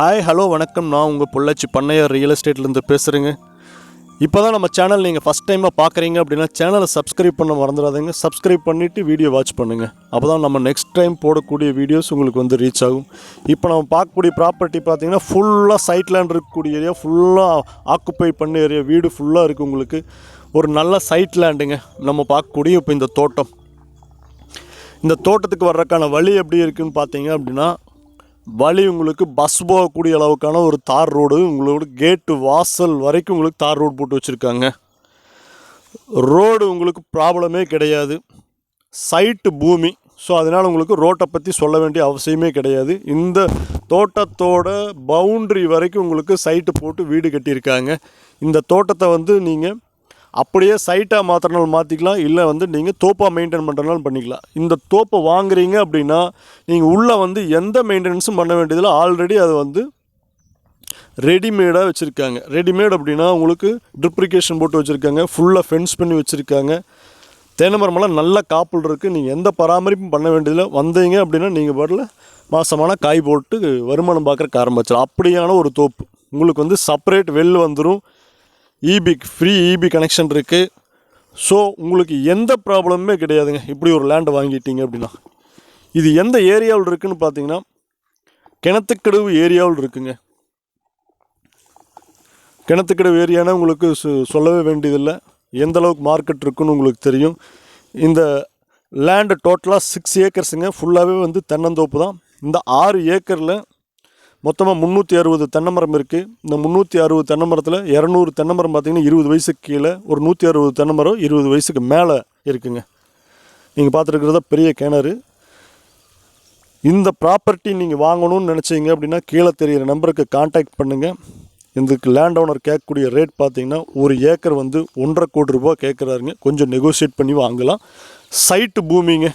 Hi hello வணக்கம். நான் உங்கள் பொள்ளாச்சி பண்ணையார் ரியல் எஸ்டேட்லேருந்து பேசுகிறேங்க. இப்போ தான் நம்ம சேனல் நீங்கள் ஃபஸ்ட் டைமாக பார்க்குறீங்க அப்படின்னா சேனலை சப்ஸ்கிரைப் பண்ண மறந்துடாதீங்க. சப்ஸ்கிரைப் பண்ணிவிட்டு வீடியோ வாட்ச் பண்ணுங்கள். அப்போ தான் நம்ம நெக்ஸ்ட் டைம் போடக்கூடிய வீடியோஸ் உங்களுக்கு வந்து ரீச் ஆகும். இப்போ நம்ம பார்க்கக்கூடிய ப்ராப்பர்ட்டி பார்த்திங்கன்னா ஃபுல்லாக சைட் லேண்ட் இருக்கக்கூடிய ஏரியா, ஃபுல்லாக ஆக்குப்பை பண்ண ஏரியா, வீடு ஃபுல்லாக இருக்குது. உங்களுக்கு ஒரு நல்ல சைட் லேண்டுங்க நம்ம பார்க்கக்கூடிய இப்போ இந்த தோட்டம். இந்த தோட்டத்துக்கு வர்றதுக்கான வழி எப்படி இருக்குதுன்னு பார்த்தீங்க அப்படின்னா, வழி உங்களுக்கு பஸ் போகக்கூடிய அளவுக்கான ஒரு தார் ரோடு, உங்களோட கேட்டு வாசல் வரைக்கும் உங்களுக்கு தார் ரோடு போட்டு வச்சுருக்காங்க. ரோடு உங்களுக்கு ப்ராப்ளமே கிடையாது. சைட்டு பூமி, ஸோ அதனால் உங்களுக்கு ரோட்டை பற்றி சொல்ல வேண்டிய அவசியமே கிடையாது. இந்த தோட்டத்தோட பவுண்ட்ரி வரைக்கும் உங்களுக்கு சைட்டு போட்டு வீடு கட்டியிருக்காங்க. இந்த தோட்டத்தை வந்து நீங்கள் அப்படியே சைட்டாக மாற்றினாலும் மாற்றிக்கலாம், இல்லை வந்து நீங்கள் தோப்பாக மெயின்டைன் பண்ணுறனாலும் பண்ணிக்கலாம். இந்த தோப்பை வாங்குறீங்க அப்படின்னா நீங்கள் உள்ளே வந்து எந்த மெயின்டெனன்ஸும் பண்ண வேண்டியதில்லை. ஆல்ரெடி அதை வந்து ரெடிமேடாக வச்சுருக்காங்க. ரெடிமேட் அப்படின்னா உங்களுக்கு ட்ரிப்ரிகேஷன் போட்டு வச்சுருக்காங்க, ஃபுல்லாக ஃபென்ஸ் பண்ணி வச்சுருக்காங்க. தென்னைமரமெல்லாம் நல்ல காப்பில் இருக்குது. நீங்கள் எந்த பராமரிப்பும் பண்ண வேண்டியதில்லை. வந்தீங்க அப்படின்னா நீங்கள் பாட்டில் மாதமான காய் போட்டு வருமானம் பார்க்குறக்கு ஆரம்பிச்சிடும். அப்படியான ஒரு தோப்பு. உங்களுக்கு வந்து செப்பரேட் வெல் வந்துடும். ஃப்ரீ இபி கனெக்ஷன் இருக்குது. ஸோ உங்களுக்கு எந்த ப்ராப்ளமுமே கிடையாதுங்க. இப்படி ஒரு லேண்டு வாங்கிட்டீங்க அப்படின்னா. இது எந்த ஏரியாவில் இருக்குதுன்னு பார்த்தீங்கன்னா, கிணத்துக்கடவு ஏரியாவில் இருக்குங்க. கிணத்துக்கடவு ஏரியானா உங்களுக்கு சொல்லவே வேண்டியதில்லை. எந்த அளவுக்கு மார்க்கெட் இருக்குன்னு உங்களுக்கு தெரியும். இந்த லேண்டு டோட்டலாக 6 ஏக்கர்ஸுங்க. ஃபுல்லாகவே வந்து தென்னந்தோப்பு தான். இந்த 6 ஏக்கரில் மொத்தமாக 360 தென்னைமரம் இருக்குது. இந்த 360 தென்னைமரத்தில் 200 தென்னைமரம் பார்த்திங்கன்னா 20 வயசுக்கு கீழே, ஒரு 160 தென்னைமரம் 20 வயசுக்கு மேலே இருக்குங்க. நீங்கள் பார்த்துருக்கிறதா பெரிய கிணறு. இந்த ப்ராப்பர்ட்டி நீங்கள் வாங்கணும்னு நினச்சிங்க அப்படின்னா கீழே தெரிகிற நம்பருக்கு கான்டாக்ட் பண்ணுங்கள். இதுக்கு லேண்ட் ஓனர் கேட்கக்கூடிய ரேட் பார்த்திங்கன்னா, ஒரு ஏக்கர் வந்து 1,50,00,000 ரூபா கேட்குறாருங்க. கொஞ்சம் நெகோசியேட் பண்ணி வாங்கலாம். சைட்டு பூமிங்க.